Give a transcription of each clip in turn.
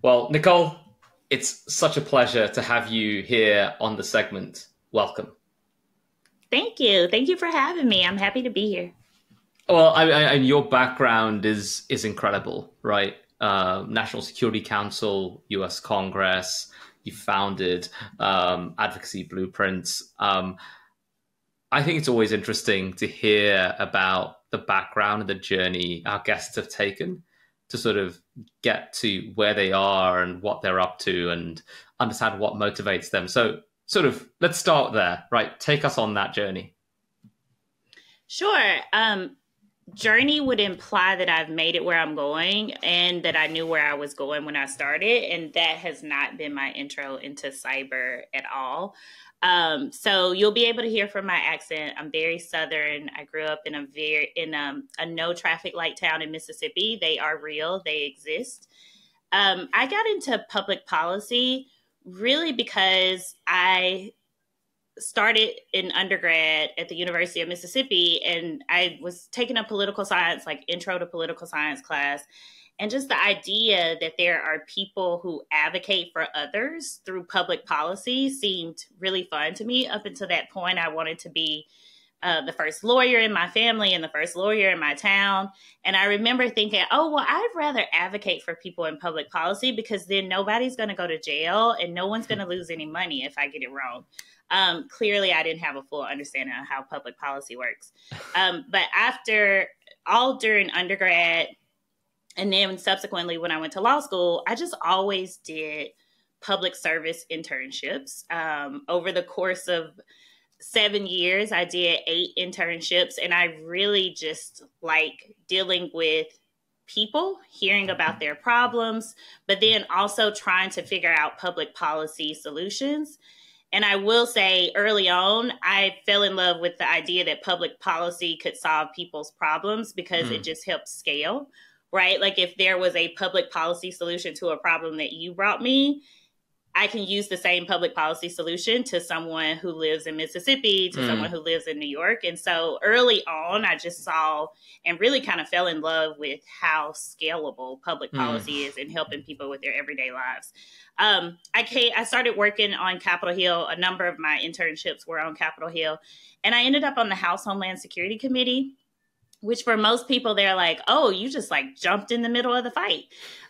Well, Nicole, it's such a pleasure to have you here on the segment. Welcome. Thank you. Thank you for having me. I'm happy to be here. Well, your background is incredible, right? National Security Council, U.S. Congress. You founded Advocacy Blueprints. I think it's always interesting to hear about the background and the journey our guests have taken to sort of get to where they are and what they're up to and understand what motivates them. So, sort of, let's start there, right? Take us on that journey. Sure. Journey would imply that I've made it where I'm going and that I knew where I was going when I started. And that has not been my intro into cyber at all. So you'll be able to hear from my accent. I'm very Southern. I grew up in a no traffic light town in Mississippi. They are real. They exist. I got into public policy really because I started in undergrad at the University of Mississippi, and I was taking a political science, like intro to political science class. And just the idea that there are people who advocate for others through public policy seemed really fun to me. Up until that point, I wanted to be the first lawyer in my family and the first lawyer in my town. And I remember thinking, oh, well, I'd rather advocate for people in public policy because then nobody's going to go to jail and no one's going to lose any money if I get it wrong. Clearly, I didn't have a full understanding of how public policy works. But during undergrad, and then subsequently when I went to law school, I just always did public service internships. Over the course of 7 years, I did 8 internships, and I really just like dealing with people, hearing about their problems, but then also trying to figure out public policy solutions. And I will say early on, I fell in love with the idea that public policy could solve people's problems because it just helps scale, right? Like if there was a public policy solution to a problem that you brought me, I can use the same public policy solution to someone who lives in Mississippi, to someone who lives in New York. And so early on, I just saw and really kind of fell in love with how scalable public policy is in helping people with their everyday lives. I started working on Capitol Hill. A number of my internships were on Capitol Hill. And I ended up on the House Homeland Security Committee, which for most people, they're like, oh, you just like jumped in the middle of the fight.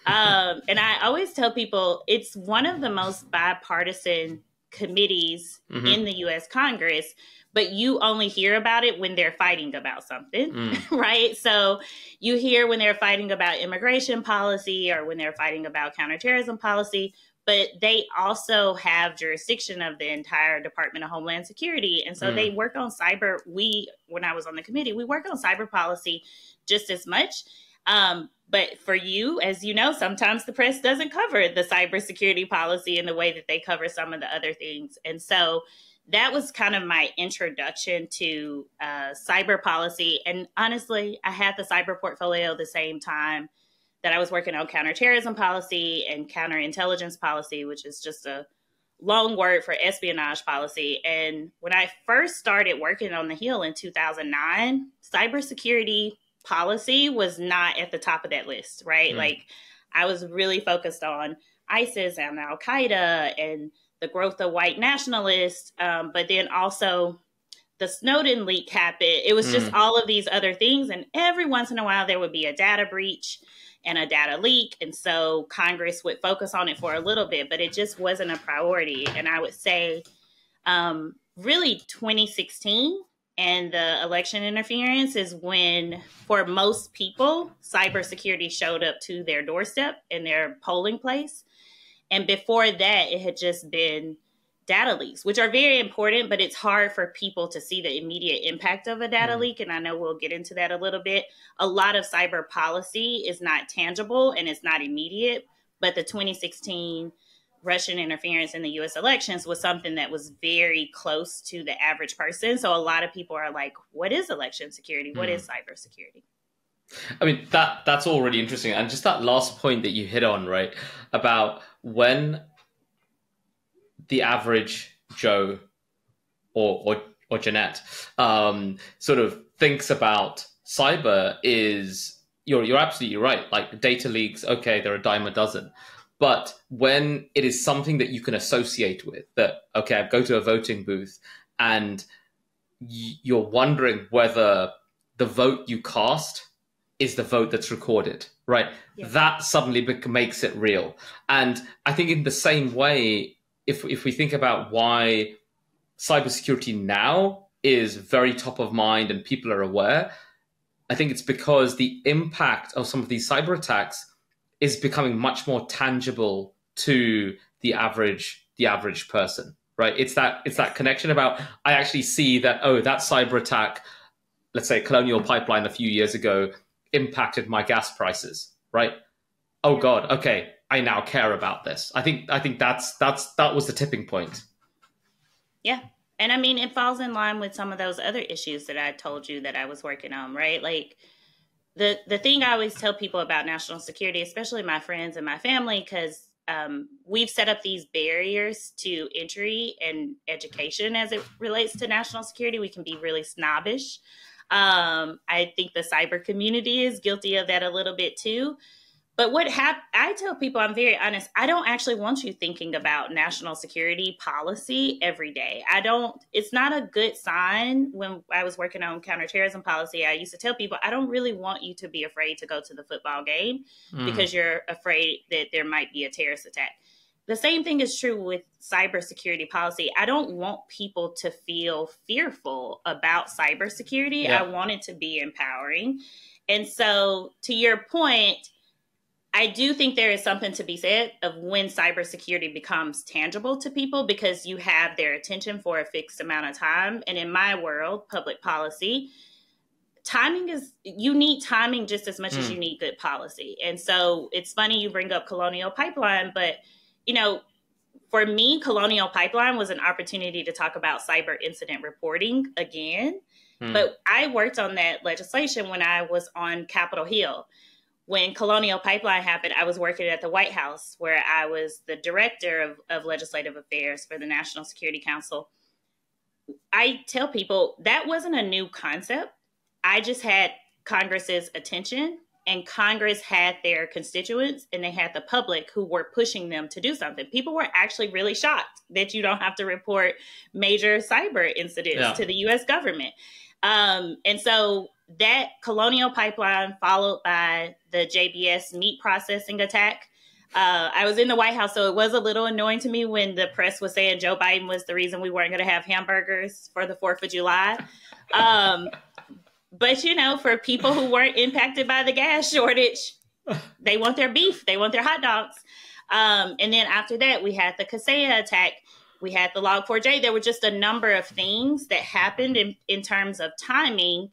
And I always tell people it's one of the most bipartisan committees in the U.S. Congress, but you only hear about it when they're fighting about something, right? So you hear when they're fighting about immigration policy or when they're fighting about counterterrorism policy, but they also have jurisdiction of the entire Department of Homeland Security. And so they work on cyber. When I was on the committee, we work on cyber policy just as much. But for you, as you know, sometimes the press doesn't cover the cybersecurity policy in the way that they cover some of the other things. And so that was kind of my introduction to cyber policy. And honestly, I had the cyber portfolio the same time that I was working on counterterrorism policy and counterintelligence policy, which is just a long word for espionage policy. And when I first started working on the Hill in 2009, cybersecurity policy was not at the top of that list, right? Like I was really focused on ISIS and Al-Qaeda and the growth of white nationalists, but then also the Snowden leak happened. It was just all of these other things. And every once in a while, there would be a data breach and a data leak. And so Congress would focus on it for a little bit, but it just wasn't a priority. And I would say really 2016 and the election interference is when, for most people, cybersecurity showed up to their doorstep in their polling place. And before that, it had just been data leaks, which are very important, but it's hard for people to see the immediate impact of a data leak. And I know we'll get into that a little bit. A lot of cyber policy is not tangible and it's not immediate, but the 2016 Russian interference in the U.S. elections was something that was very close to the average person. So a lot of people are like, what is election security? What is cybersecurity? I mean, that's all really interesting. And just that last point that you hit on, right, about when the average Joe or Jeanette sort of thinks about cyber is, you're absolutely right. Like data leaks, okay, they're a dime a dozen. But when it is something that you can associate with, that, okay, I go to a voting booth and you're wondering whether the vote you cast is the vote that's recorded, right? Yeah. That suddenly makes it real. And I think in the same way, if we think about why cybersecurity now is very top of mind and people are aware, I think it's because the impact of some of these cyber attacks is becoming much more tangible to the average person, right? It's that connection about, I actually see that, oh, that cyber attack, let's say Colonial Pipeline a few years ago, impacted my gas prices, right? Oh God, okay, I now care about this. I think that was the tipping point. Yeah. And I mean, it falls in line with some of those other issues that I told you that I was working on, right? Like the thing I always tell people about national security, especially my friends and my family, because we've set up these barriers to entry and education as it relates to national security. We can be really snobbish. I think the cyber community is guilty of that a little bit too. But I tell people, I'm very honest, I don't actually want you thinking about national security policy every day. It's not a good sign. When I was working on counterterrorism policy, I used to tell people, I don't really want you to be afraid to go to the football game because you're afraid that there might be a terrorist attack. The same thing is true with cybersecurity policy. I don't want people to feel fearful about cybersecurity. Yeah. I want it to be empowering. And so to your point, I do think there is something to be said of when cybersecurity becomes tangible to people because you have their attention for a fixed amount of time. And in my world, public policy, you need timing just as much as you need good policy. And so it's funny you bring up Colonial Pipeline, but for me, Colonial Pipeline was an opportunity to talk about cyber incident reporting again. But I worked on that legislation when I was on Capitol Hill. When Colonial Pipeline happened, I was working at the White House, where I was the director of legislative affairs for the National Security Council. I tell people that wasn't a new concept. I just had Congress's attention, and Congress had their constituents, and they had the public who were pushing them to do something. People were actually really shocked that you don't have to report major cyber incidents to the U.S. government. And so that Colonial Pipeline followed by the JBS meat processing attack. I was in the White House, so it was a little annoying to me when the press was saying Joe Biden was the reason we weren't going to have hamburgers for the 4th of July. But, for people who weren't impacted by the gas shortage, they want their beef. They want their hot dogs. And then after that, we had the Kaseya attack. We had the Log4j. There were just a number of things that happened in terms of timing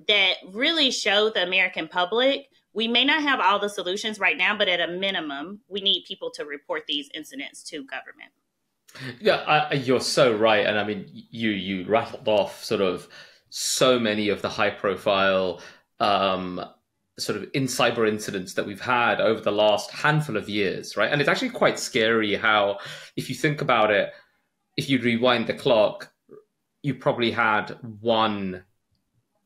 that really showed the American public we may not have all the solutions right now, but at a minimum, we need people to report these incidents to government. Yeah, you're so right. And I mean, you rattled off sort of so many of the high profile sort of cyber incidents that we've had over the last handful of years, right? And it's actually quite scary how, if you think about it, if you rewind the clock, you probably had one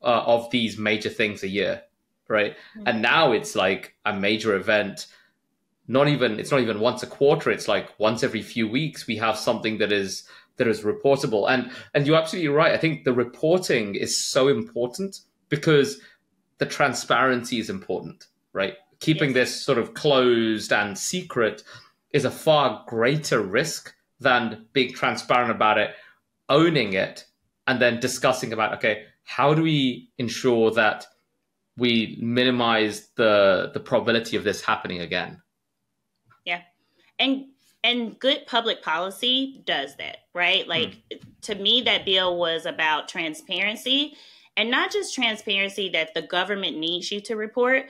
of these major things a year, right? Mm-hmm. And now it's like a major event. It's not even once a quarter. It's like once every few weeks we have something that is reportable. And you're absolutely right. I think the reporting is so important because the transparency is important, right? Keeping this sort of closed and secret is a far greater risk than being transparent about it, owning it, and then discussing about, okay, how do we ensure that we minimize the probability of this happening again? Yeah. And good public policy does that, right? Like, to me, that bill was about transparency, and not just transparency that the government needs you to report.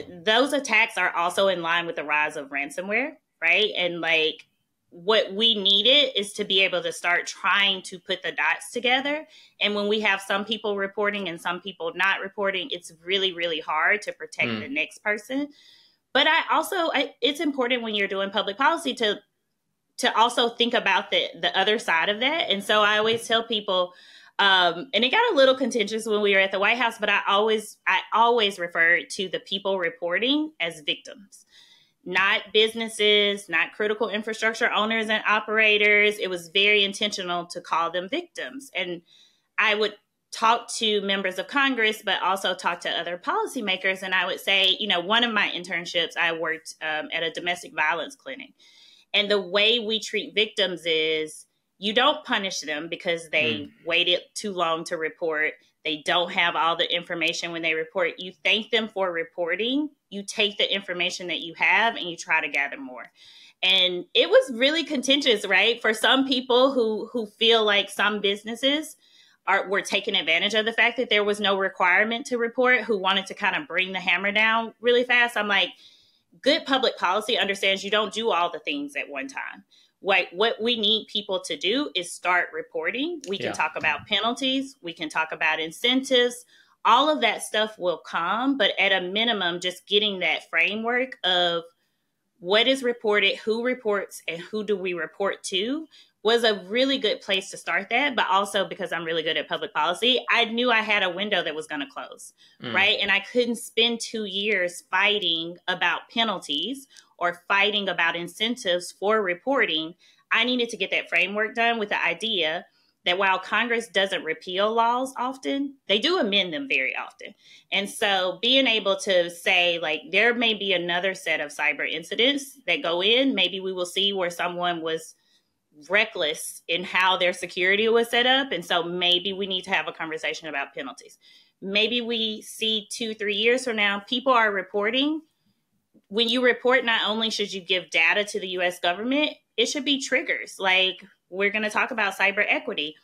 Those attacks are also in line with the rise of ransomware, right? And like, what we needed is to be able to start trying to put the dots together. And when we have some people reporting and some people not reporting, it's really, really hard to protect the next person. But it's important when you're doing public policy to also think about the other side of that. And so I always tell people, and it got a little contentious when we were at the White House, but I always refer to the people reporting as victims. not businesses, not critical infrastructure owners and operators. It was very intentional to call them victims. And I would talk to members of Congress, but also talk to other policymakers. And I would say, one of my internships, I worked at a domestic violence clinic. And the way we treat victims is you don't punish them because they waited too long to report. They don't have all the information when they report. You thank them for reporting. You take the information that you have and you try to gather more. And it was really contentious, right? For some people who feel like some businesses were taking advantage of the fact that there was no requirement to report, who wanted to kind of bring the hammer down really fast. I'm like, good public policy understands you don't do all the things at one time. What we need people to do is start reporting. We can talk about penalties. We can talk about incentives. All of that stuff will come, but at a minimum, just getting that framework of what is reported, who reports, and who do we report to was a really good place to start that. But also because I'm really good at public policy, I knew I had a window that was going to close, right? And I couldn't spend 2 years fighting about penalties or fighting about incentives for reporting. I needed to get that framework done with the idea that while Congress doesn't repeal laws often, they do amend them very often. And so being able to say, like, there may be another set of cyber incidents that go in, maybe we will see where someone was reckless in how their security was set up. And so maybe we need to have a conversation about penalties. Maybe we see 2-3 years from now, people are reporting. When you report, not only should you give data to the US government, it should be triggers. Like, we're going to talk about cyber equity.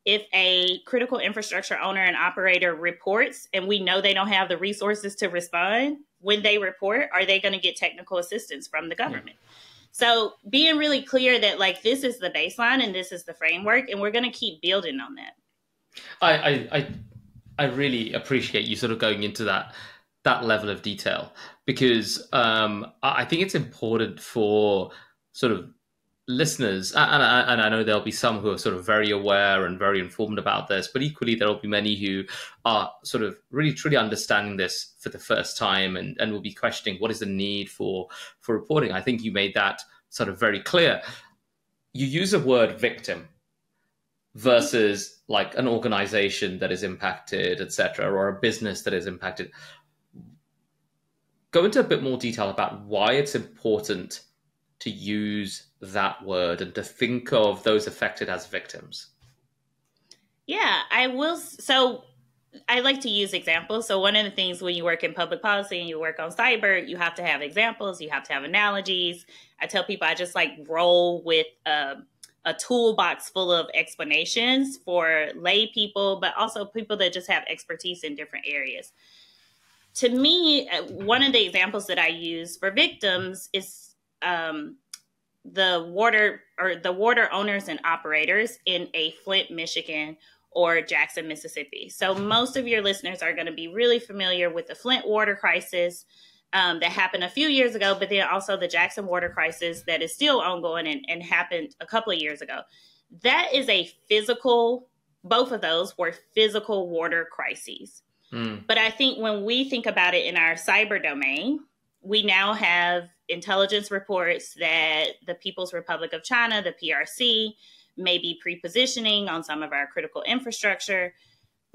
If a critical infrastructure owner and operator reports and we know they don't have the resources to respond, when they report, are they going to get technical assistance from the government? So being really clear that, like, this is the baseline and this is the framework, and we're going to keep building on that. I really appreciate you sort of going into that level of detail, because I think it's important for sort of listeners, and I know there'll be some who are sort of very aware and very informed about this, but equally there'll be many who are sort of really truly understanding this for the first time and will be questioning what is the need for reporting. I think you made that sort of very clear. You use the word victim versus like an organization that is impacted, etc., or a business that is impacted. Go into a bit more detail about why it's important to use that word and to think of those affected as victims. Yeah, I will. So I like to use examples. So one of the things when you work in public policy and you work on cyber, you have to have examples, you have to have analogies. I tell people I just like roll with a toolbox full of explanations for lay people, but also people that just have expertise in different areas. To me, one of the examples that I use for victims is the water owners and operators in a Flint, Michigan, or Jackson, Mississippi. So most of your listeners are going to be really familiar with the Flint water crisis that happened a few years ago, but then also the Jackson water crisis that is still ongoing and happened a couple of years ago. That is both of those were physical water crises. But I think when we think about it in our cyber domain, we now have intelligence reports that the People's Republic of China, the PRC, may be pre-positioning on some of our critical infrastructure.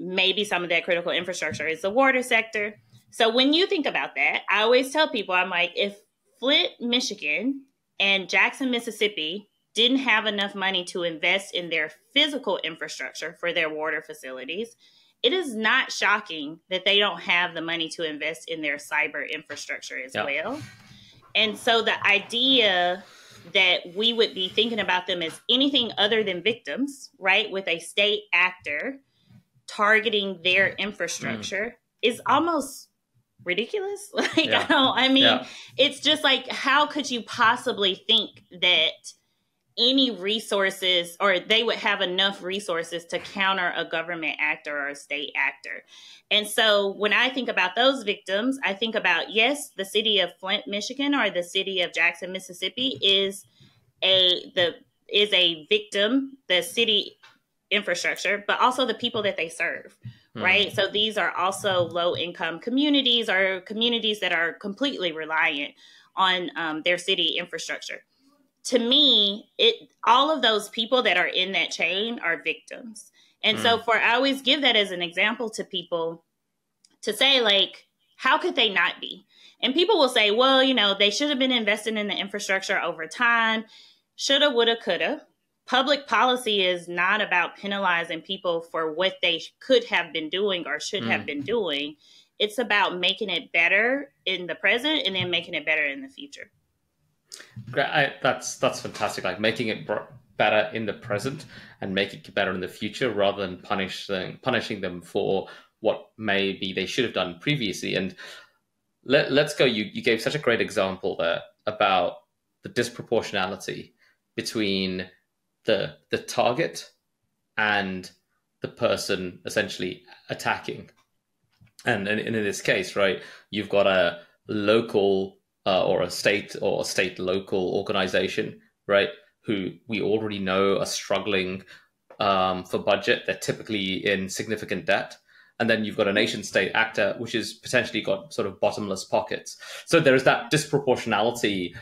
Maybe some of that critical infrastructure is the water sector. So when you think about that, I always tell people, I'm like, if Flint, Michigan and Jackson, Mississippi didn't have enough money to invest in their physical infrastructure for their water facilities, it is not shocking that they don't have the money to invest in their cyber infrastructure as well. And so the idea that we would be thinking about them as anything other than victims, right, with a state actor targeting their infrastructure is almost ridiculous. It's just like, how could you possibly think that any resources, or they would have enough resources to counter a government actor or a state actor? And so when I think about those victims, I think about, yes, the city of Flint, Michigan, or the city of Jackson, Mississippi is a victim, the city infrastructure, but also the people that they serve, right? So these are also low income communities or communities that are completely reliant on their city infrastructure. To me, all of those people that are in that chain are victims. And so I always give that as an example to people to say, like, how could they not be? And people will say, well, you know, they should have been investing in the infrastructure over time. Shoulda, woulda, coulda. Public policy is not about penalizing people for what they could have been doing or should have been doing. It's about making it better in the present and then making it better in the future. That's fantastic. Like making it better in the present and making it better in the future, rather than punishing them for what maybe they should have done previously. And let's go. You gave such a great example there about the disproportionality between the target and the person essentially attacking. And in this case, right, you've got a local or a state local organization, right, who we already know are struggling for budget. They're typically in significant debt. And then you've got a nation state actor, which has potentially got sort of bottomless pockets. So there is that disproportionality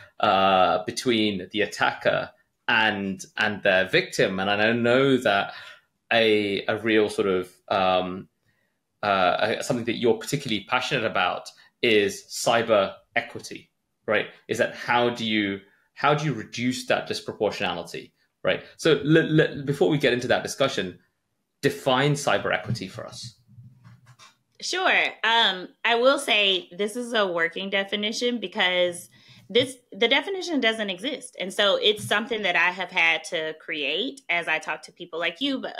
between the attacker and their victim. And I know that a real sort of something that you're particularly passionate about is cyber equity, right? Is that how do you reduce that disproportionality, right? So before we get into that discussion, define cyber equity for us. Sure. I will say this is a working definition because the definition doesn't exist. And so it's something that I have had to create as I talk to people like you, but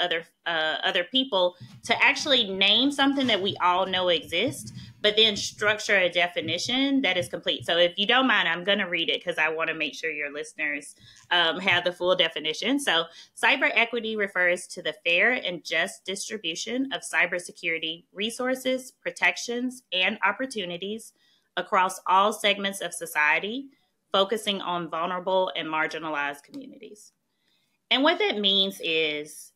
other people, to actually name something that we all know exists, but then structure a definition that is complete. So if you don't mind, I'm going to read it because I want to make sure your listeners have the full definition. So cyber equity refers to the fair and just distribution of cybersecurity resources, protections, and opportunities across all segments of society, focusing on vulnerable and marginalized communities. And what that means is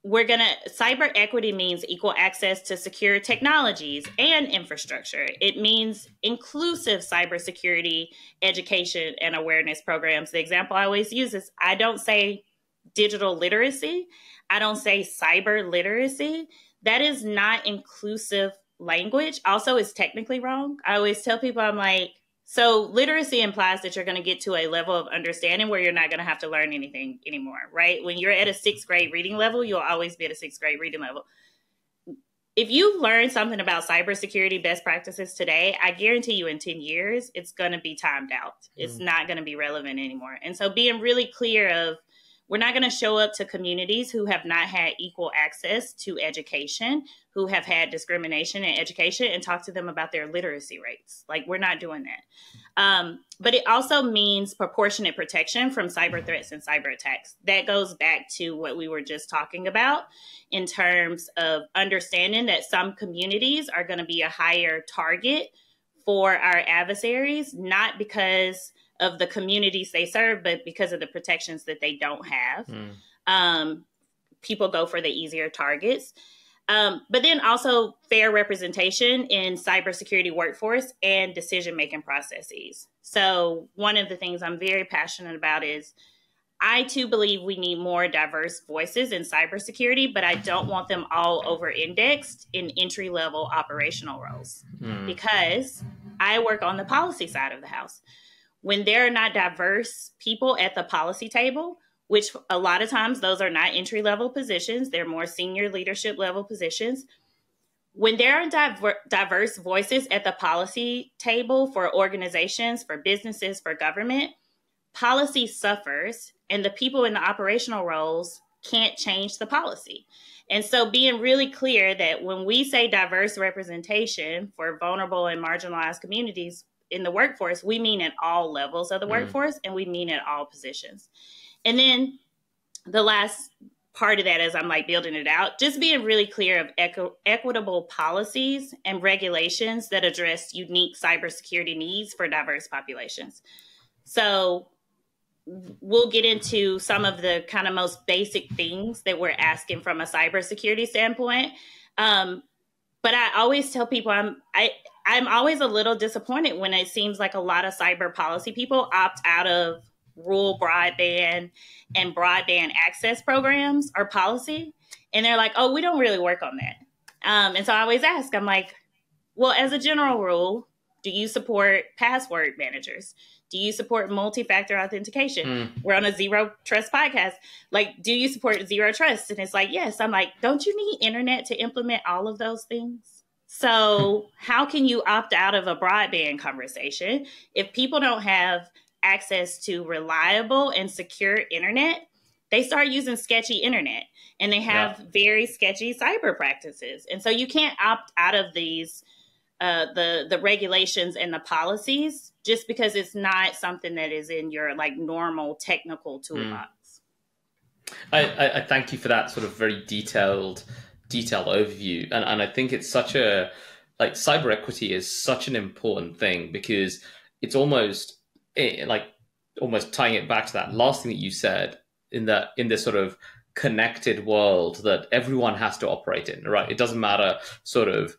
cyber equity means equal access to secure technologies and infrastructure. It means inclusive cybersecurity education and awareness programs. The example I always use is I don't say digital literacy. I don't say cyber literacy. That is not inclusive language. Also, it's technically wrong. I always tell people, I'm like, so literacy implies that you're going to get to a level of understanding where you're not going to have to learn anything anymore, right? When you're at a 6th grade reading level, you'll always be at a 6th grade reading level. If you learn something about cybersecurity best practices today, I guarantee you in 10 years, it's going to be timed out. It's not going to be relevant anymore. And so being really clear of, we're not going to show up to communities who have not had equal access to education, who have had discrimination in education, and talk to them about their literacy rates. Like, we're not doing that. But it also means proportionate protection from cyber threats and cyber attacks. That goes back to what we were just talking about in terms of understanding that some communities are going to be a higher target for our adversaries, not because of the communities they serve, but because of the protections that they don't have. People go for the easier targets. But then also fair representation in cybersecurity workforce and decision-making processes. So one of the things I'm very passionate about is I too believe we need more diverse voices in cybersecurity, but I don't want them all over-indexed in entry-level operational roles because I work on the policy side of the house. When there are not diverse people at the policy table, which a lot of times those are not entry-level positions, they're more senior leadership level positions. When there are diverse voices at the policy table for organizations, for businesses, for government, policy suffers and the people in the operational roles can't change the policy. And so being really clear that when we say diverse representation for vulnerable and marginalized communities in the workforce, we mean at all levels of the workforce and we mean at all positions. And then the last part of that, as I'm like building it out, just being really clear of equitable policies and regulations that address unique cybersecurity needs for diverse populations. So we'll get into some of the kind of most basic things that we're asking from a cybersecurity standpoint. But I always tell people I'm always a little disappointed when it seems like a lot of cyber policy people opt out of rural broadband and broadband access programs or policy. And they're like, oh, we don't really work on that. And so I always ask, I'm like, well, as a general rule, do you support password managers? Do you support multi-factor authentication? We're on a zero trust podcast. Like, do you support zero trust? And it's like, yes. I'm like, don't you need internet to implement all of those things? So how can you opt out of a broadband conversation if people don't have access to reliable and secure internet? They start using sketchy internet and they have very sketchy cyber practices. And so you can't opt out of these the regulations and the policies just because it's not something that is in your like normal technical toolbox. I thank you for that sort of very detailed overview, and I think it's such a like cyber equity is such an important thing because it's almost tying it back to that last thing that you said in this sort of connected world that everyone has to operate in, right? It doesn't matter sort of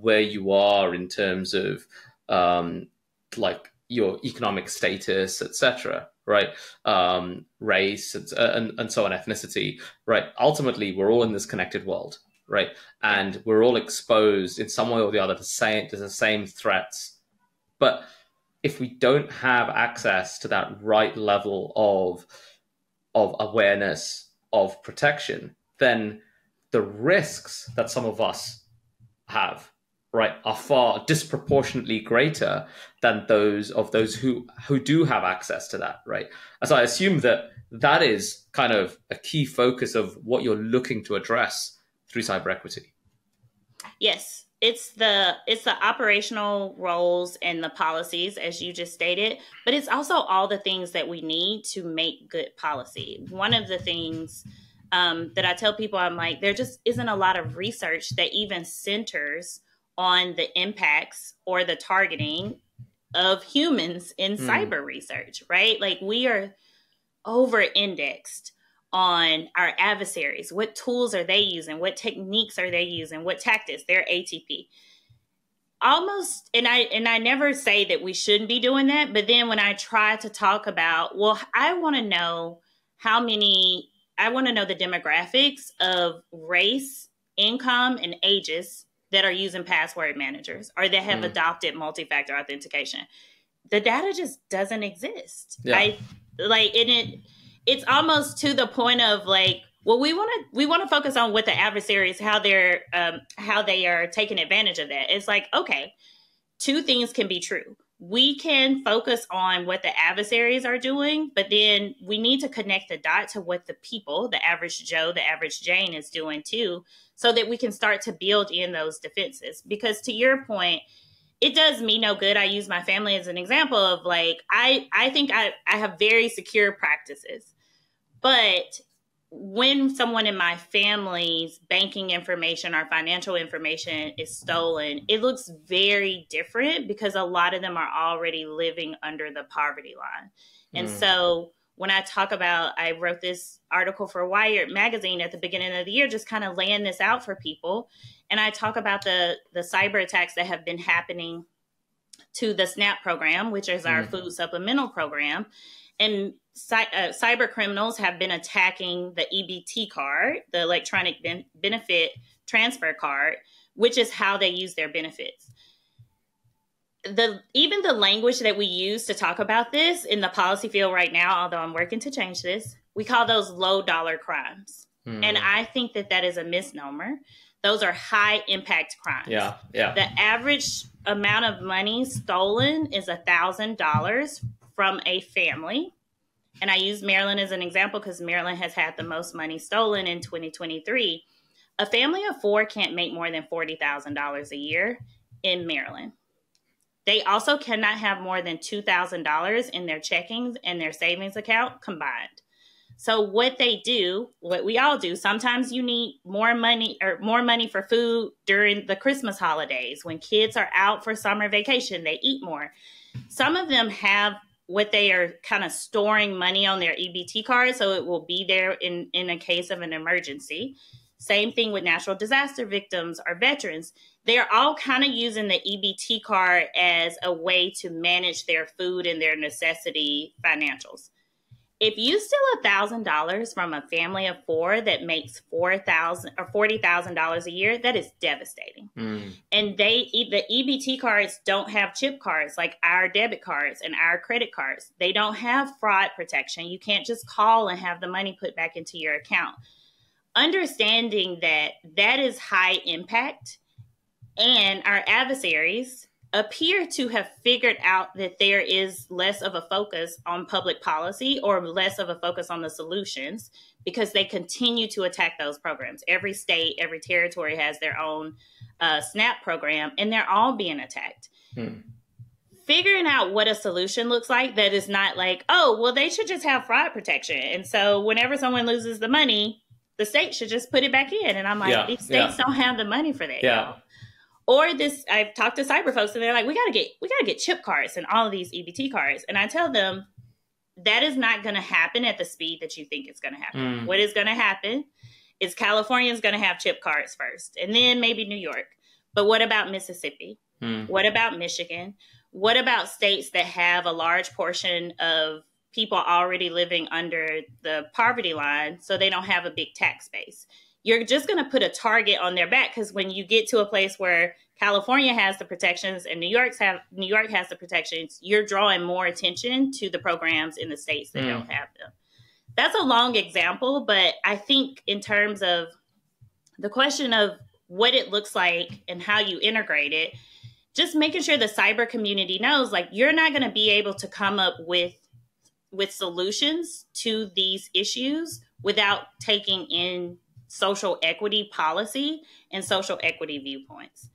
where you are in terms of like your economic status, etc., right? Race and so on, ethnicity, right? Ultimately, we're all in this connected world, right? And we're all exposed in some way or the other to the same threats. But if we don't have access to that right level of awareness, of protection, then the risks that some of us have, right, are far disproportionately greater than those who do have access to that, right? So I assume that is kind of a key focus of what you're looking to address through cyber equity. Yes, it's the operational roles and the policies, as you just stated, but it's also all the things that we need to make good policy. One of the things that I tell people, I'm like, there just isn't a lot of research that even centers on the impacts or the targeting of humans in cyber research, right? Like we are over-indexed on our adversaries. What tools are they using? What techniques are they using? What tactics? Their ATP. Almost, and I never say that we shouldn't be doing that, but then when I try to talk about, well, I want to know the demographics of race, income, and ages that are using password managers or that have adopted multi-factor authentication. The data just doesn't exist. Yeah. It's almost to the point of like, well, we want to focus on what the adversaries, how they are taking advantage of that. It's like, okay, two things can be true. We can focus on what the adversaries are doing, but then we need to connect the dot to what the people, the average Joe, the average Jane is doing too, so that we can start to build in those defenses. Because to your point, it does me no good. I use my family as an example of like, I think I have very secure practices, but when someone in my family's banking information or financial information is stolen, it looks very different because a lot of them are already living under the poverty line. And so when I talk about, I wrote this article for Wired magazine at the beginning of the year, just kind of laying this out for people. And I talk about the cyber attacks that have been happening to the SNAP program, which is our food supplemental program. And cyber criminals have been attacking the EBT card, the electronic benefit transfer card, which is how they use their benefits. Even the language that we use to talk about this in the policy field right now, although I'm working to change this, we call those low dollar crimes. And I think that is a misnomer. Those are high impact crimes. Yeah. The average amount of money stolen is $1,000 from a family. And I use Maryland as an example because Maryland has had the most money stolen in 2023. A family of four can't make more than $40,000 a year in Maryland. They also cannot have more than $2,000 in their checkings and their savings account combined. So what they do, what we all do, sometimes you need more money for food during the Christmas holidays. When kids are out for summer vacation, they eat more. Some of them have what they are kind of storing money on their EBT card, so it will be there in a case of an emergency. Same thing with natural disaster victims or veterans. They're all kind of using the EBT card as a way to manage their food and their necessity financials. If you steal $1,000 from a family of four that makes $4,000 or $40,000 a year, that is devastating. And the EBT cards don't have chip cards like our debit cards and our credit cards. They don't have fraud protection. You can't just call and have the money put back into your account. Understanding that that is high impact, and our adversaries appear to have figured out that there is less of a focus on public policy or less of a focus on the solutions, because they continue to attack those programs. Every state, every territory has their own SNAP program, and they're all being attacked. Figuring out what a solution looks like that is not like, oh, well, they should just have fraud protection. And so whenever someone loses the money, the state should just put it back in. And I'm like, these states don't have the money for that. Y'all. Or this, I've talked to cyber folks and they're like, we gotta get chip cards and all of these EBT cards. And I tell them that is not going to happen at the speed that you think it's going to happen. What is going to happen is California is going to have chip cards first, and then maybe New York. But what about Mississippi? What about Michigan? What about states that have a large portion of people already living under the poverty line, so they don't have a big tax base? You're just going to put a target on their back, because when you get to a place where California has the protections and New York has the protections, you're drawing more attention to the programs in the states that don't have them. That's a long example, but I think in terms of the question of what it looks like and how you integrate it, just making sure the cyber community knows, like, you're not going to be able to come up with solutions to these issues without taking in social equity policy and social equity viewpoints.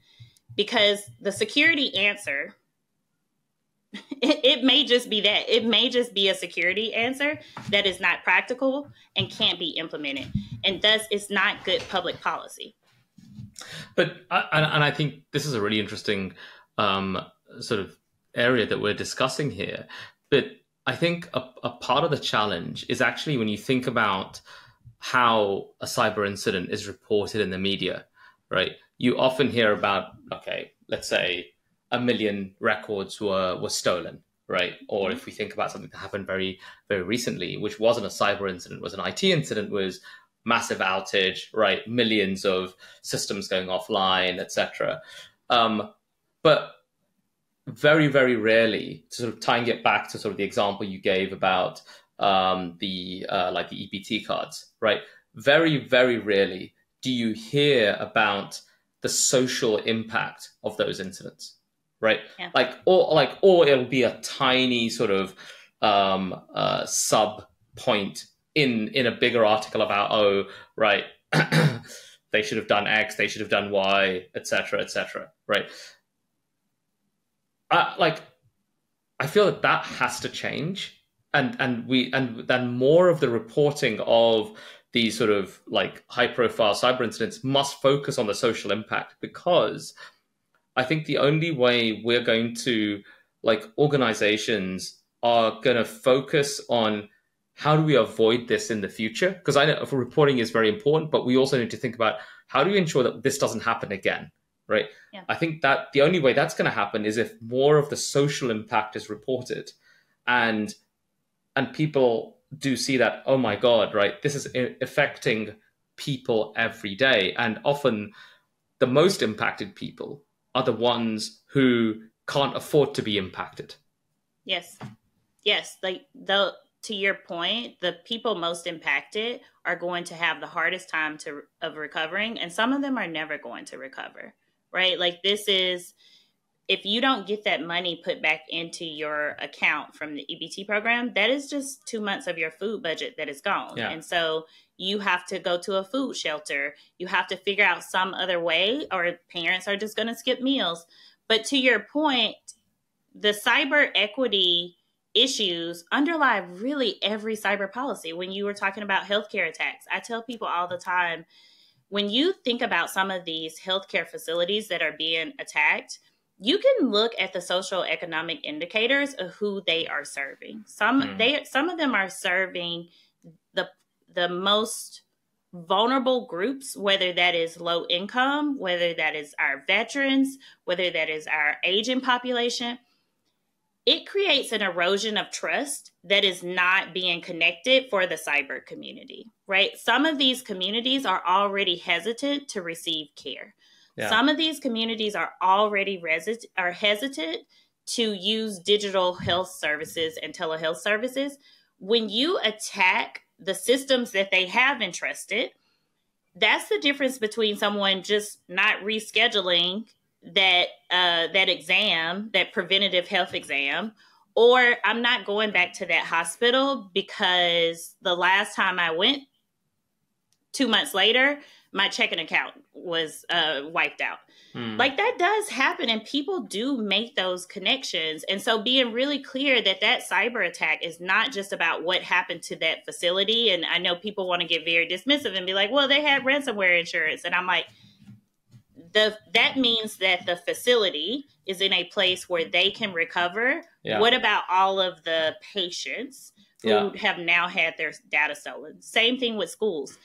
Because the security answer, it may just be that. It may just be a security answer that is not practical and can't be implemented. And thus, it's not good public policy. But, and I think this is a really interesting sort of area that we're discussing here. But I think a part of the challenge is actually when you think about how a cyber incident is reported in the media, right? You often hear about, okay, let's say 1 million records were stolen, right? Or if we think about something that happened very, very recently, which wasn't a cyber incident, was an IT incident, was massive outage, right? Millions of systems going offline, etc. But very, very rarely, sort of tying it back to sort of the example you gave about the EBT cards, right? Very, very rarely do you hear about the social impact of those incidents, right? Yeah. Or it'll be a tiny sort of sub point in a bigger article about, oh, right, they should have done X, they should have done Y, etc., right? I feel that has to change, and then more of the reporting of these sort of like high-profile cyber incidents must focus on the social impact, because I think the only way we're going to, like, organizations are going to focus on how do we avoid this in the future? Because I know reporting is very important, but we also need to think about how do we ensure that this doesn't happen again, right? Yeah. I think that the only way that's going to happen is if more of the social impact is reported, and people do see that, oh my God, right, this is affecting people every day. And often the most impacted people are the ones who can't afford to be impacted. Yes. Like, to your point, the people most impacted are going to have the hardest time of recovering. And some of them are never going to recover, right? Like, this is, if you don't get that money put back into your account from the EBT program, that is just 2 months of your food budget that is gone. Yeah. And so you have to go to a food shelter. You have to figure out some other way, or parents are just going to skip meals. But to your point, the cyber equity issues underlie really every cyber policy. When you were talking about healthcare attacks, I tell people all the time, when you think about some of these healthcare facilities that are being attacked, you can look at the social economic indicators of who they are serving. Some of them are serving the most vulnerable groups, whether that is low income, whether that is our veterans, whether that is our aging population, it creates an erosion of trust that is not being connected for the cyber community, right? Some of these communities are already hesitant to receive care. Yeah. Some of these communities are already hesitant to use digital health services and telehealth services. When you attack the systems that they have entrusted, that's the difference between someone just not rescheduling that exam, that preventative health exam, or I'm not going back to that hospital because the last time I went, 2 months later, my checking account was wiped out. Like that does happen, and people do make those connections. And so being really clear that cyber attack is not just about what happened to that facility. And I know people want to get very dismissive and be like, well, they had ransomware insurance. And I'm like, that means that the facility is in a place where they can recover. Yeah. What about all of the patients who have now had their data stolen? Same thing with schools.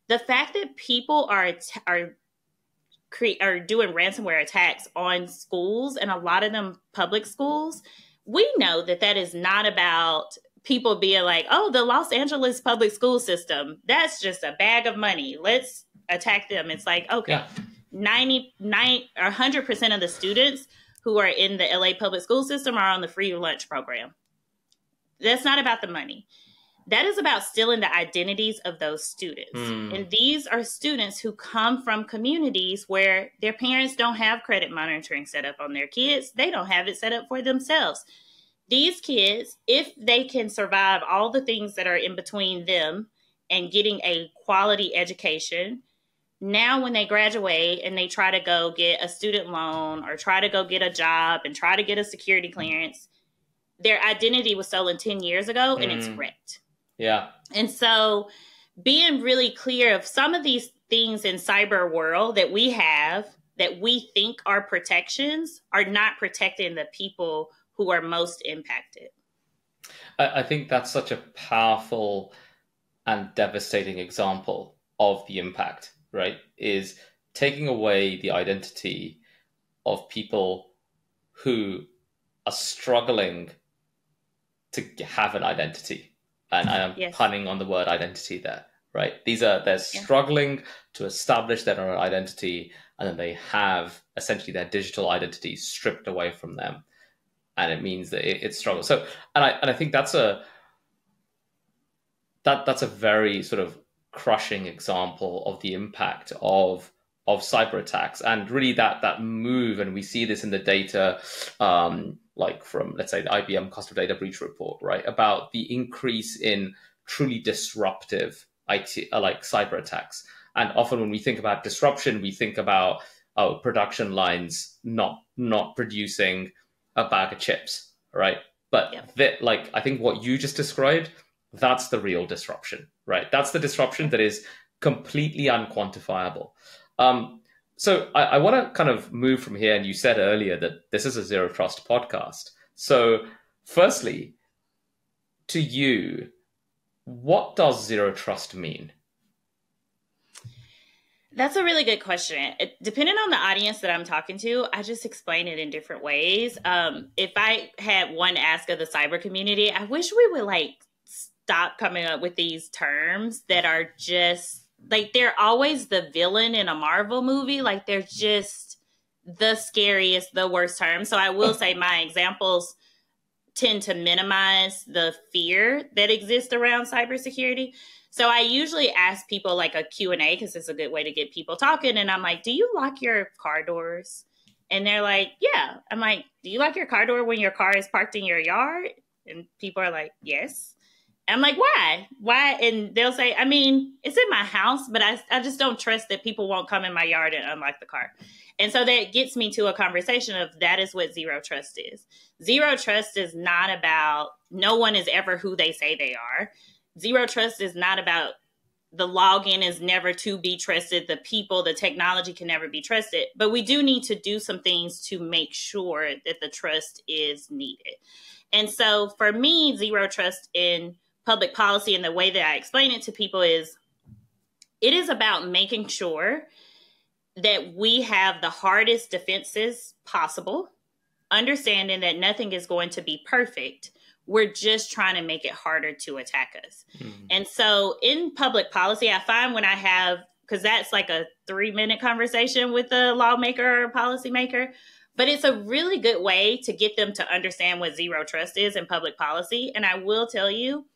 The fact that people are doing ransomware attacks on schools, and a lot of them public schools, we know that is not about people being like, oh, the Los Angeles public school system, that's just a bag of money, let's attack them. It's like, okay, 100% of the students who are in the LA public school system are on the free lunch program. That's not about the money. That is about stealing the identities of those students. And these are students who come from communities where their parents don't have credit monitoring set up on their kids. They don't have it set up for themselves. These kids, if they can survive all the things that are in between them and getting a quality education, now when they graduate and they try to go get a student loan or try to go get a job and try to get a security clearance, their identity was stolen 10 years ago and it's wrecked. Yeah. And so being really clear of some of these things in cyber world that we have that we think are protections are not protecting the people who are most impacted. I think that's such a powerful and devastating example of the impact, right? Is taking away the identity of people who are struggling to have an identity. And I am punning on the word identity there, right? They're struggling to establish their own identity, and then they have essentially their digital identity stripped away from them. And it means that it struggles. So, and I think that's a very sort of crushing example of the impact of cyber attacks, and really that move. And we see this in the data, like from, let's say, the IBM cost of data breach report, right? About the increase in truly disruptive IT, like cyber attacks. And often when we think about disruption, we think about production lines not producing a bag of chips, right? But I think what you just described, that's the real disruption, right? That's the disruption that is completely unquantifiable. So I want to kind of move from here. And you said earlier that this is a Zero Trust podcast. So firstly, to you, what does Zero Trust mean? That's a really good question. Depending on the audience that I'm talking to, I just explain it in different ways. If I had one ask of the cyber community, I wish we would stop coming up with these terms that are just they're always the villain in a Marvel movie. They're just the scariest, the worst term. So I will say my examples tend to minimize the fear that exists around cybersecurity. So I usually ask people a Q&A because it's a good way to get people talking. And I'm like, do you lock your car doors? And they're like, yeah. I'm like, do you lock your car door when your car is parked in your yard? And people are like, yes. I'm like, why? Why? And they'll say, I mean, it's in my house, but I just don't trust that people won't come in my yard and unlock the car. And so that gets me to a conversation of that is what Zero Trust is. Zero Trust is not about no one is ever who they say they are. Zero Trust is not about the login is never to be trusted. The people, the technology can never be trusted. But we do need to do some things to make sure that the trust is needed. And so for me, Zero Trust in public policy and the way that I explain it to people is It is about making sure that we have the hardest defenses possible, understanding that nothing is going to be perfect. We're just trying to make it harder to attack us. And so in public policy, I find when I have, because that's like a 3-minute conversation with a lawmaker or a policymaker, but it's a really good way to get them to understand what zero trust is in public policy. And I will tell you,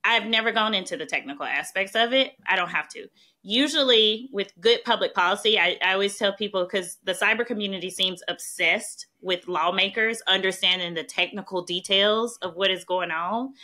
I've never gone into the technical aspects of it. I don't have to. Usually with good public policy, I always tell people, because the cyber community seems obsessed with lawmakers understanding the technical details of what is going on.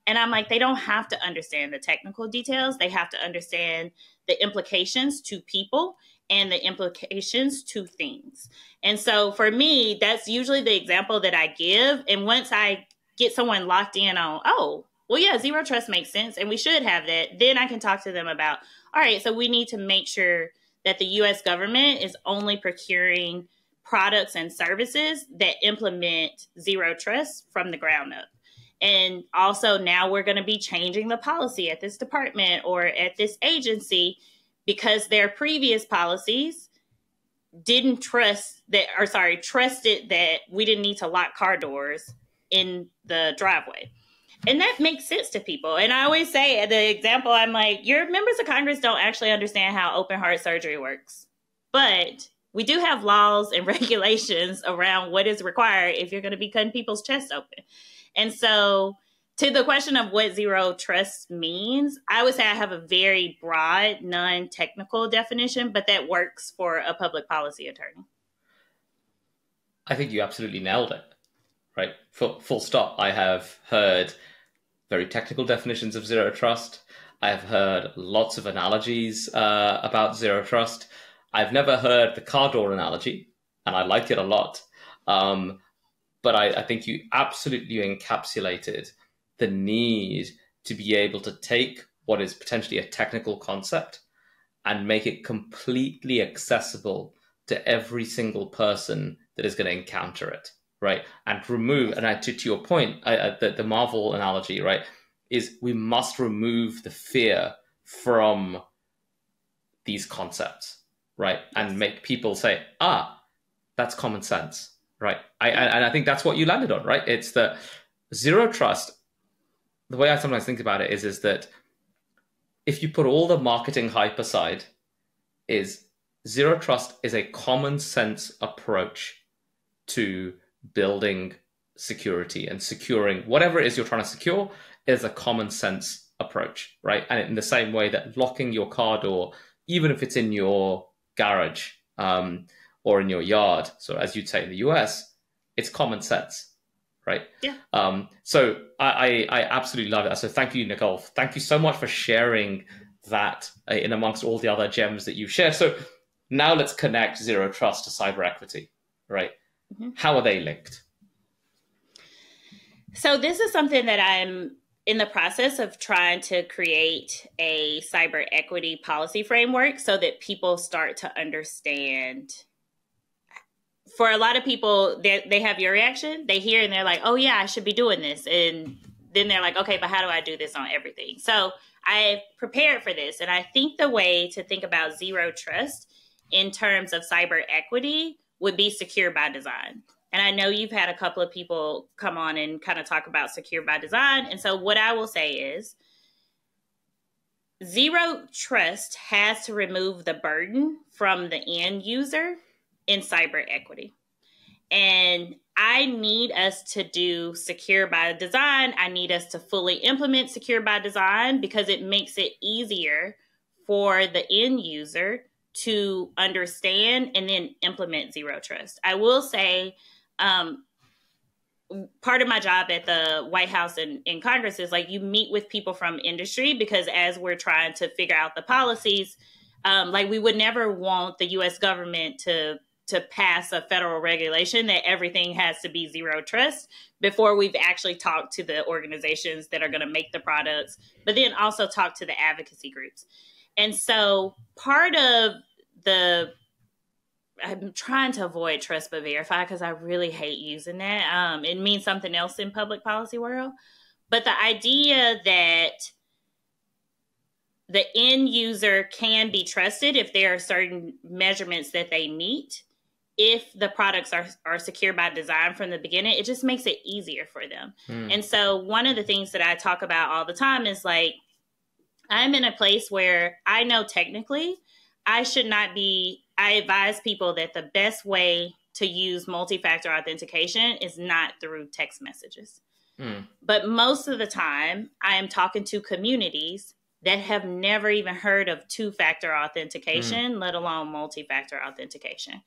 And I'm like, they don't have to understand the technical details. They have to understand the implications to people and the implications to things. And so for me, that's usually the example that I give. And once I get someone locked in on, oh, well, yeah, zero trust makes sense, and we should have that, then I can talk to them about, all right, so we need to make sure that the U.S. government is only procuring products and services that implement zero trust from the ground up. And also now we're going to be changing the policy at this department or at this agency because their previous policies didn't trusted that we didn't need to lock car doors in the driveway. And that makes sense to people. And I always say the example, I'm like, your members of Congress don't actually understand how open heart surgery works. But we do have laws and regulations around what is required if you're going to be cutting people's chests open. And so to the question of what zero trust means, I would say I have a very broad, non-technical definition, but that works for a public policy attorney. I think you absolutely nailed it, right? Full stop. I have heard very technical definitions of zero trust. I've heard lots of analogies about zero trust. I've never heard the car door analogy, and I like it a lot. But I think you absolutely encapsulated the need to be able to take what is potentially a technical concept and make it completely accessible to every single person that is going to encounter it. Right. And remove, and to your point, the Marvel analogy, right, is we must remove the fear from these concepts, right? And make people say, that's common sense, right? And I think that's what you landed on, right? It's the zero trust. The way I sometimes think about it is that if you put all the marketing hype aside, is zero trust is a common sense approach to building security and securing whatever it is you're trying to secure is a common sense approach, right? And in the same way that locking your car door, even if it's in your garage or in your yard, so as you'd say in the US, it's common sense, right? Yeah. So I absolutely love it. So thank you, Nicole. Thank you so much for sharing that in amongst all the other gems that you've shared. So now let's connect zero trust to cyber equity, right? Mm-hmm. How are they linked? So this is something that I'm in the process of trying to create a cyber equity policy framework so that people start to understand. For a lot of people, they have your reaction. They hear and they're like, oh, yeah, I should be doing this. And then they're like, okay, but how do I do this on everything? So I prepared for this. And I think the way to think about zero trust in terms of cyber equity would be secure by design. And I know you've had a couple of people come on and kind of talk about secure by design. And so what I will say is zero trust has to remove the burden from the end user in cyber equity. And I need us to do secure by design. I need us to fully implement secure by design because it makes it easier for the end user to understand and then implement zero trust. I will say part of my job at the White House and in Congress is like you meet with people from industry because as we're trying to figure out the policies, like we would never want the U.S. government to pass a federal regulation that everything has to be zero trust before we've actually talked to the organizations that are going to make the products, but then also talk to the advocacy groups. And so part of I'm trying to avoid trust but verify because I really hate using that. It means something else in public policy world. But the idea that the end user can be trusted if there are certain measurements that they meet. If the products are secure by design from the beginning, it just makes it easier for them. And so one of the things that I talk about all the time is like, I'm in a place where I know technically I should not be, I advise people that the best way to use multi-factor authentication is not through text messages. But most of the time I am talking to communities that have never even heard of two-factor authentication, let alone multi-factor authentication.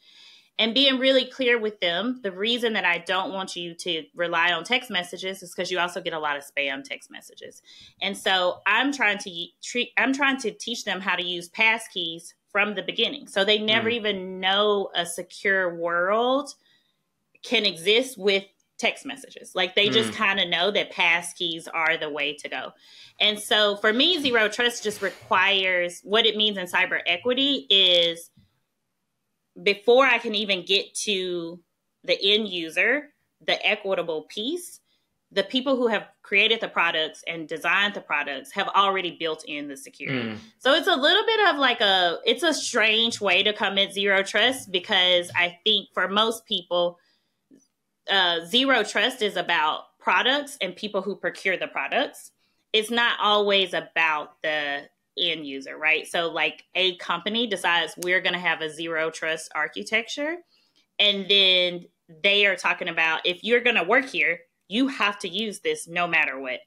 And being really clear with them, the reason that I don't want you to rely on text messages is because you also get a lot of spam text messages. And so I'm trying to teach them how to use passkeys from the beginning. So they never even know a secure world can exist with text messages. Like they just kind of know that passkeys are the way to go. And so for me, zero trust just requires, what it means in cyber equity is, before I can even get to the end user, the equitable piece, the people who have created the products and designed the products have already built in the security. So it's a little bit of like it's a strange way to come at zero trust, because I think for most people, zero trust is about products and people who procure the products. It's not always about the end user, right? So like a company decides we're going to have a zero trust architecture, and then they are talking about, if you're going to work here, you have to use this no matter what.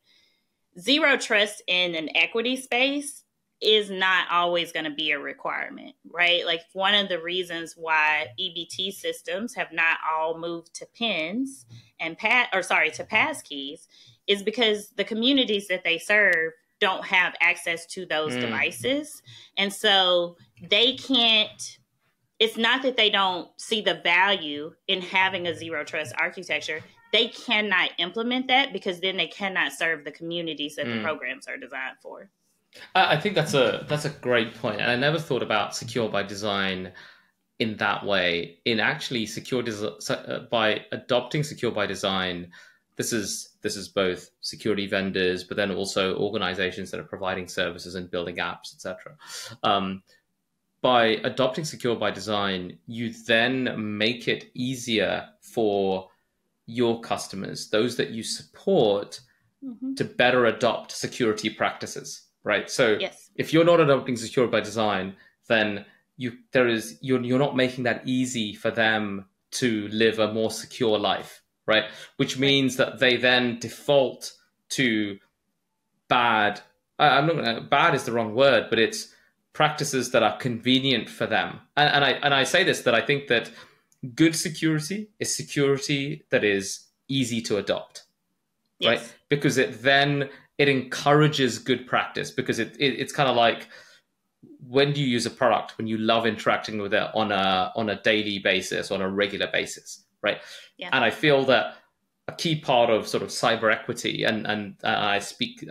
Zero trust in an equity space is not always going to be a requirement, right? Like one of the reasons why EBT systems have not all moved to pins and to passkeys is because the communities that they serve don't have access to those devices. And so they can't, it's not that they don't see the value in having a zero trust architecture. They cannot implement that because then they cannot serve the communities that the programs are designed for. I think that's a great point. And I never thought about secure by design in that way. In actually by adopting secure by design, this is both security vendors, but then also organizations that are providing services and building apps, etc. By adopting secure by design, you then make it easier for your customers, those that you support, to better adopt security practices, right? So if you're not adopting secure by design, then you're not making that easy for them to live a more secure life. Right, which means that they then default to bad. Bad is the wrong word, but it's practices that are convenient for them. And I say this, that I think that good security is security that is easy to adopt, right? Because it encourages good practice. Because it's kind of like, when do you use a product? When you love interacting with it on a daily basis, on a regular basis, right? And I feel that a key part of sort of cyber equity, and I speak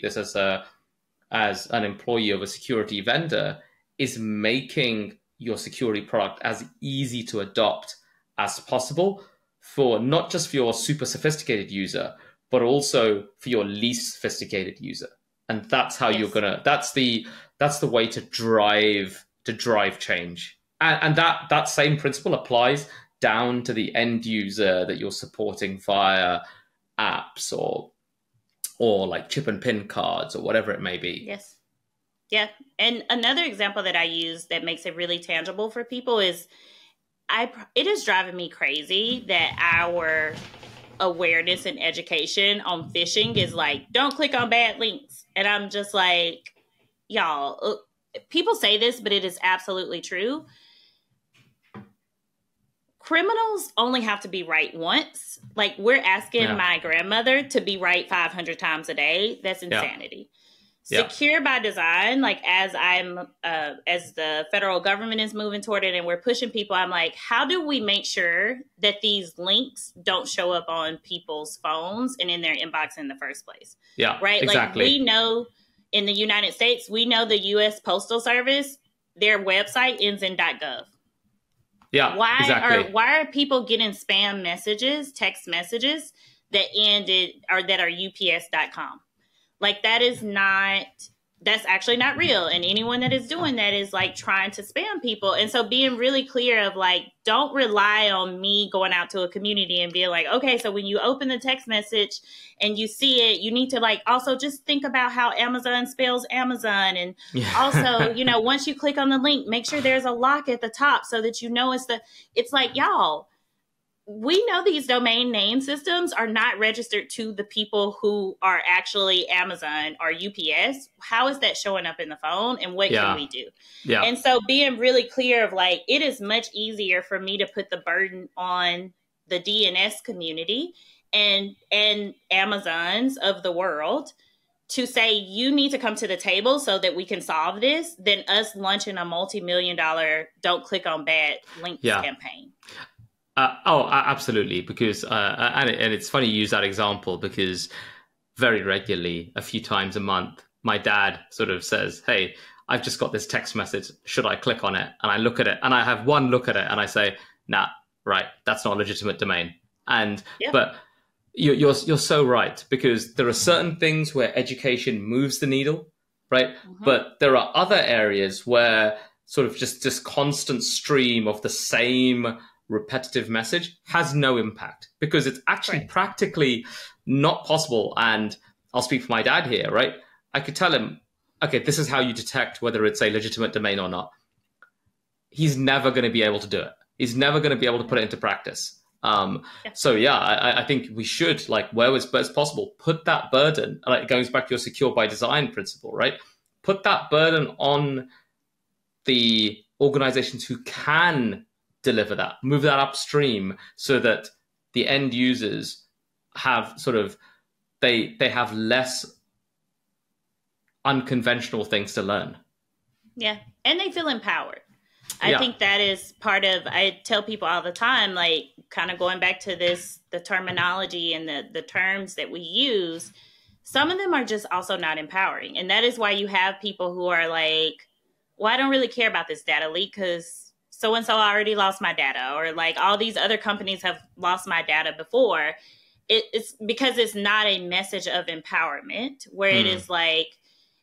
this as an employee of a security vendor, is making your security product as easy to adopt as possible, for not just for your super sophisticated user, but also for your least sophisticated user. And that's how you're gonna. That's the way to drive change. And that same principle applies down to the end user that you're supporting via apps or like chip and pin cards or whatever it may be. Yes. Yeah. And another example that I use that makes it really tangible for people is, it is driving me crazy that our awareness and education on phishing is like, don't click on bad links. And I'm just like, y'all, people say this, but it is absolutely true. Criminals only have to be right once. Like, we're asking my grandmother to be right 500 times a day. That's insanity. Secure by design, like as the federal government is moving toward it and we're pushing people, I'm like, how do we make sure that these links don't show up on people's phones and in their inbox in the first place? Yeah, right. Exactly. Like, we know in the United States, we know the U.S. Postal Service, their website ends in .gov. Yeah, why are people getting spam messages, text messages that ended or that are UPS.com? Like, that is not that's actually not real. And anyone that is doing that is like trying to spam people. And so being really clear of like, don't rely on me going out to a community and being like, okay, so when you open the text message and you see it, you need to like also just think about how Amazon spells Amazon. And also, you know, once you click on the link, make sure there's a lock at the top so that you know it's like, y'all, we know these domain name systems are not registered to the people who are actually Amazon or UPS. How is that showing up in the phone, and what can we do? Yeah. And so being really clear of like, it is much easier for me to put the burden on the DNS community and Amazons of the world to say, you need to come to the table so that we can solve this, than us launching a multi-million-dollar don't click on bad links campaign. Absolutely. Because, and it's funny you use that example, because very regularly, a few times a month, my dad sort of says, hey, I've just got this text message. Should I click on it? And I look at it, and I have one look at it, and I say, nah, right, that's not a legitimate domain. And, but you're so right, because there are certain things where education moves the needle, right? But there are other areas where sort of just this constant stream of the same repetitive message has no impact, because it's actually practically not possible. And I'll speak for my dad here, right? I could tell him, okay, this is how you detect whether it's a legitimate domain or not. He's never going to be able to do it. He's never going to be able to put it into practice. So yeah, I think we should, like, where it's possible, put that burden, like it goes back to your secure by design principle, right? Put that burden on the organizations who can deliver that, move that upstream, so that the end users have sort of, they have less unconventional things to learn. Yeah. And they feel empowered. I think that is part of, I tell people all the time, like, kind of going back to this, the terminology and the terms that we use, some of them are just also not empowering. And that is why you have people who are like, well, I don't really care about this data leak because so-and-so already lost my data, or like all these other companies have lost my data before. It's because it's not a message of empowerment, where it is like,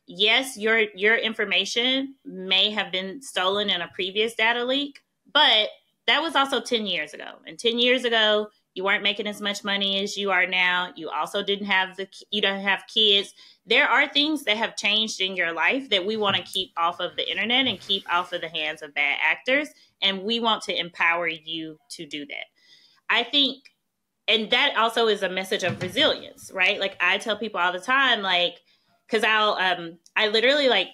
yes, your information may have been stolen in a previous data leak, but that was also 10 years ago. And 10 years ago, you weren't making as much money as you are now. You also you don't have kids. There are things that have changed in your life that we want to keep off of the internet and keep off of the hands of bad actors. And we want to empower you to do that. I think, and that also is a message of resilience, right? Like, I tell people all the time, like, because I literally, like,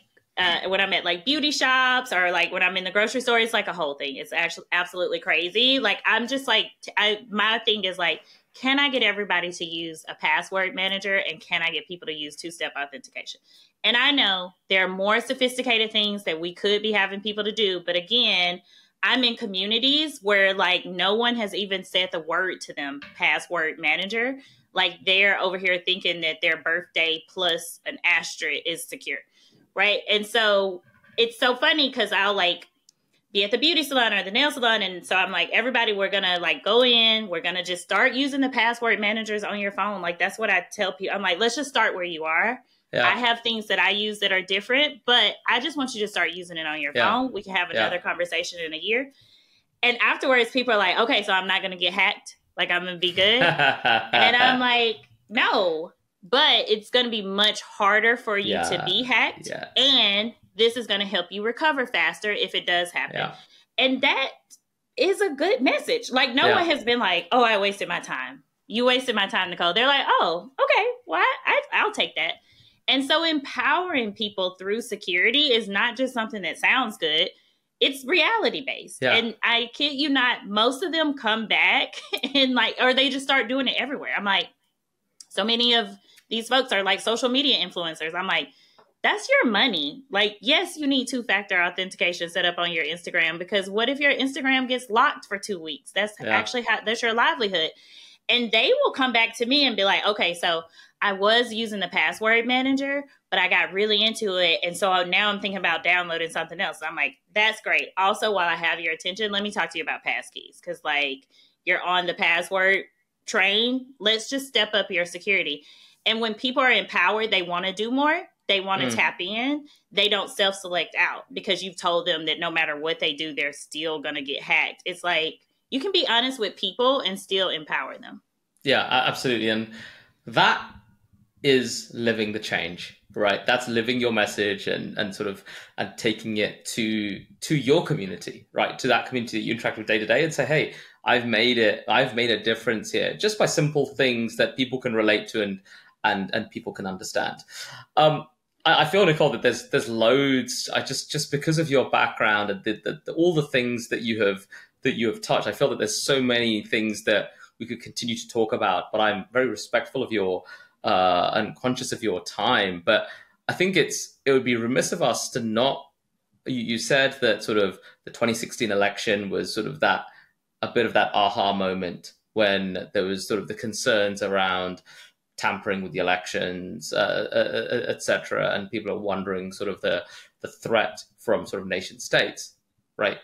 when I'm at like beauty shops, or like when I'm in the grocery store, it's like a whole thing. It's actually absolutely crazy. Like, I'm just like, my thing is like, can I get everybody to use a password manager, and can I get people to use two-step authentication? And I know there are more sophisticated things that we could be having people to do. But again, I'm in communities where like no one has even said the word to them, password manager. Like, they're over here thinking that their birthday plus an asterisk is secure. Right. And so it's so funny, because I'll like be at the beauty salon or the nail salon. And so I'm like, everybody, we're going to like go in, we're going to just start using the password managers on your phone. Like, that's what I tell people. I'm like, let's just start where you are. Yeah. I have things that I use that are different, but I just want you to start using it on your phone. We can have another conversation in a year. And afterwards, people are like, okay, so I'm not going to get hacked. Like, I'm going to be good. And I'm like, no, but it's going to be much harder for you to be hacked. Yeah. And this is going to help you recover faster if it does happen. Yeah. And that is a good message. Like, no one has been like, oh, I wasted my time. You wasted my time, Nicole. They're like, oh, okay, well, I'll take that. And so empowering people through security is not just something that sounds good. It's reality based. Yeah. And I kid you not, most of them come back and like, or they just start doing it everywhere. I'm like, so many of these folks are like social media influencers. I'm like, that's your money. Like, yes, you need two-factor authentication set up on your Instagram, because what if your Instagram gets locked for 2 weeks? That's actually that's your livelihood. And they will come back to me and be like, okay, so I was using the password manager, but I got really into it. And so now I'm thinking about downloading something else. I'm like, that's great. Also, while I have your attention, let me talk to you about passkeys. Because like, you're on the password train. Let's just step up your security. And when people are empowered, they want to do more. they want to tap in, they don't self-select out because you've told them that no matter what they do, they're still going to get hacked. It's like you can be honest with people and still empower them. Yeah, absolutely. And that is living the change, right? That's living your message and sort of and taking it to your community, right? To that community that you interact with day to day and say, hey, I've made a difference here just by simple things that people can relate to and people can understand. I feel, Nicole, that there's loads. I just because of your background and all the things that you have touched, I feel that there's so many things that we could continue to talk about. But I'm very respectful of your and conscious of your time. But I think it would be remiss of us to not. You said that sort of the 2016 election was sort of a bit of that aha moment when there was sort of the concerns around tampering with the elections, etc., and people are wondering sort of the threat from sort of nation states, right?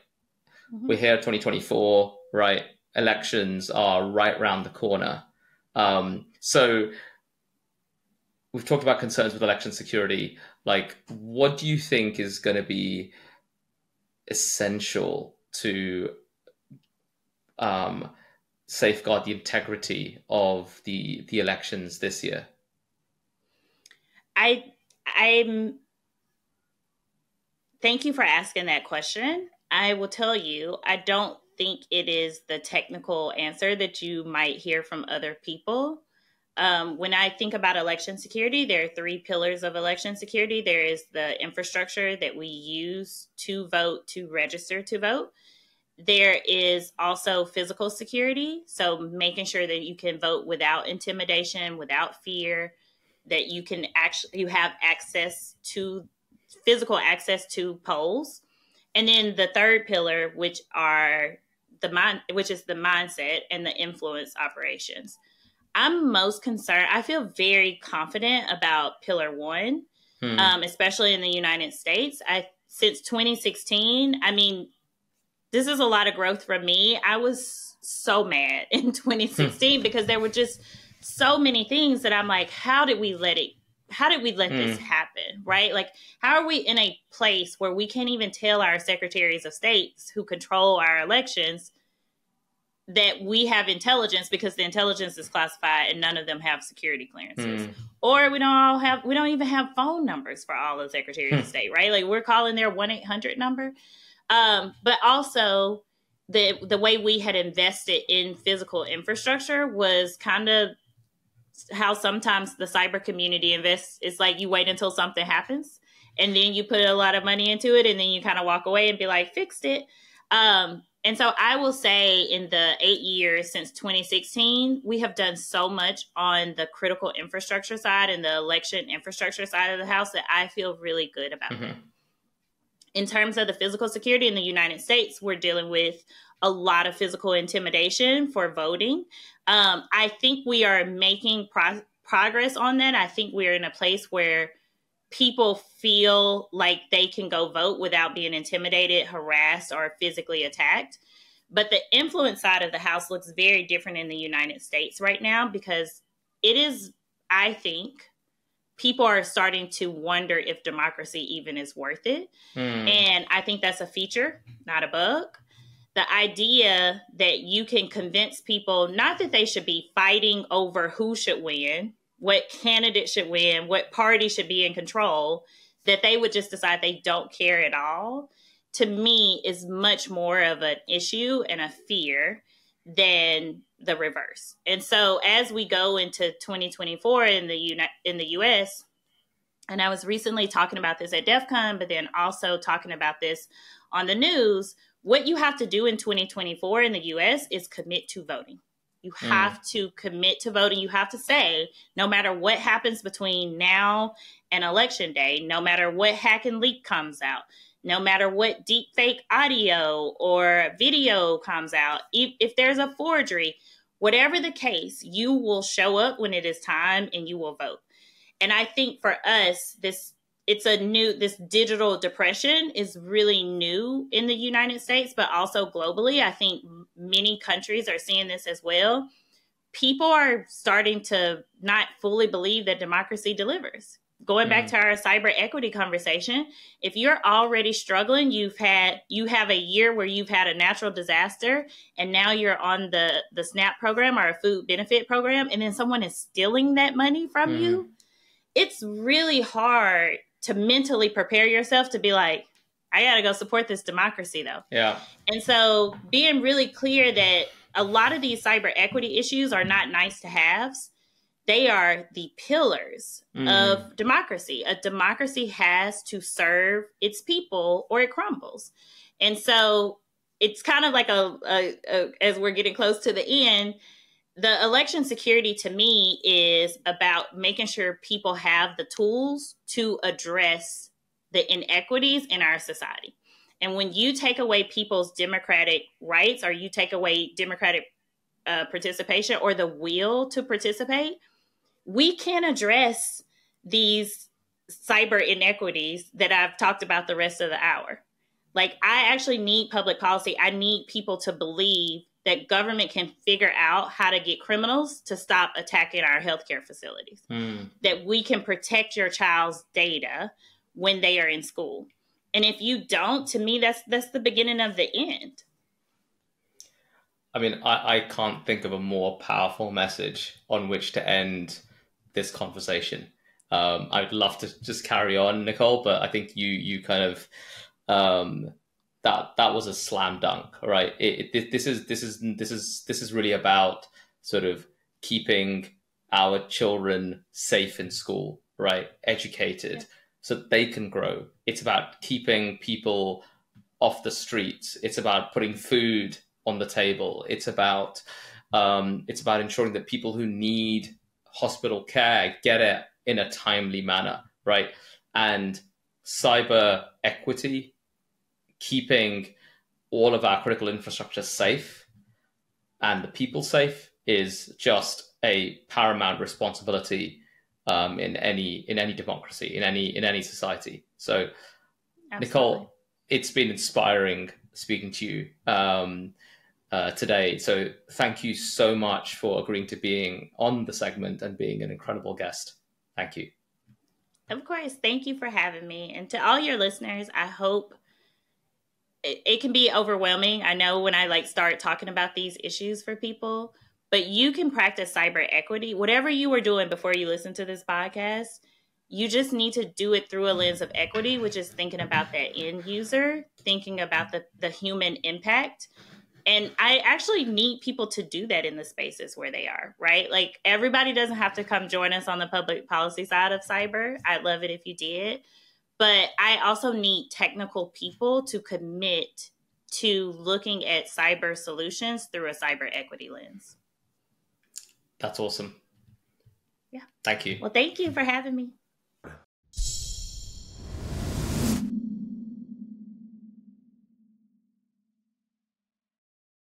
Mm-hmm. We're here 2024, right? Elections are right around the corner. So we've talked about concerns with election security. Like, what do you think is going to be essential to safeguard the integrity of the elections this year? I'm thank you for asking that question. I will tell you, I don't think it is the technical answer that you might hear from other people. When I think about election security, there are 3 pillars of election security. There is the infrastructure that we use to vote, to register to vote. There is also physical security, so making sure that you can vote without intimidation, without fear, that you have physical access to polls. And then the third pillar, which is the mindset and the influence operations. I'm most concerned. I feel very confident about pillar 1, especially in the United States. Since 2016, I mean, this is a lot of growth for me. I was so mad in 2016 because there were just so many things that I'm like, how did we let this happen? Right? Like, how are we in a place where we can't even tell our secretaries of states who control our elections that we have intelligence because the intelligence is classified and none of them have security clearances? Or we don't even have phone numbers for all the secretaries of state, right? Like, we're calling their 1-800 number. But also the way we had invested in physical infrastructure was kind of how sometimes the cyber community invests. It's like you wait until something happens and then you put a lot of money into it and then you kind of walk away and be like, fixed it. And so I will say in the 8 years since 2016, we have done so much on the critical infrastructure side and the election infrastructure side of the house that I feel really good about it. In terms of the physical security in the United States, we're dealing with a lot of physical intimidation for voting. I think we are making progress on that. I think we're in a place where people feel like they can go vote without being intimidated, harassed, or physically attacked. But the influence side of the house looks very different in the United States right now because it is, I think, people are starting to wonder if democracy even is worth it. And I think that's a feature, not a bug. The idea that you can convince people, not that they should be fighting over who should win, what candidate should win, what party should be in control, that they would just decide they don't care at all, to me is much more of an issue and a fear than the reverse. And so as we go into 2024 in the US, and I was recently talking about this at DEF CON, but then also talking about this on the news, what you have to do in 2024 in the US is commit to voting. You have to commit to voting. You have to say, no matter what happens between now and election day, no matter what hack and leak comes out, no matter what deep fake audio or video comes out, if there's a forgery, whatever the case, you will show up when it is time and you will vote. And I think for us, this digital depression is really new in the United States, but also globally. I think many countries are seeing this as well. People are starting to not fully believe that democracy delivers. going back to our cyber equity conversation, if you're already struggling, you have a year where you've had a natural disaster, and now you're on the SNAP program or a food benefit program, and then someone is stealing that money from you, it's really hard to mentally prepare yourself to be like, I got to go support this democracy, though. Yeah. And so being really clear that a lot of these cyber equity issues are not nice to haves. They are the pillars of democracy. A democracy has to serve its people or it crumbles. And so it's kind of like as we're getting close to the end, the election security to me is about making sure people have the tools to address the inequities in our society. And when you take away people's democratic rights, or you take away democratic participation or the will to participate, we can address these cyber inequities that I've talked about the rest of the hour. Like, I actually need public policy. I need people to believe that government can figure out how to get criminals to stop attacking our healthcare facilities, that we can protect your child's data when they are in school. And if you don't, to me, that's the beginning of the end. I mean, I can't think of a more powerful message on which to end this conversation. I'd love to just carry on, Nicole, but I think you kind of that was a slam dunk, right? This is really about sort of keeping our children safe in school, right? Educated, so that they can grow. It's about keeping people off the streets. It's about putting food on the table. It's about ensuring that people who need hospital care get it in a timely manner, right? And cyber equity, keeping all of our critical infrastructure safe and the people safe, is just a paramount responsibility in any democracy, in any society. So, absolutely. Nicole, it's been inspiring speaking to you today. So thank you so much for agreeing to being on the segment and being an incredible guest. Thank you. Of course. Thank you for having me. And to all your listeners, I hope it can be overwhelming. I know when I start talking about these issues for people, but you can practice cyber equity. Whatever you were doing before you listened to this podcast, you just need to do it through a lens of equity, which is thinking about that end user, thinking about the human impact. And I actually need people to do that in the spaces where they are, right? Like, everybody doesn't have to come join us on the public policy side of cyber. I'd love it if you did. But I also need technical people to commit to looking at cyber solutions through a cyber equity lens. That's awesome. Yeah. Thank you. Well, thank you for having me.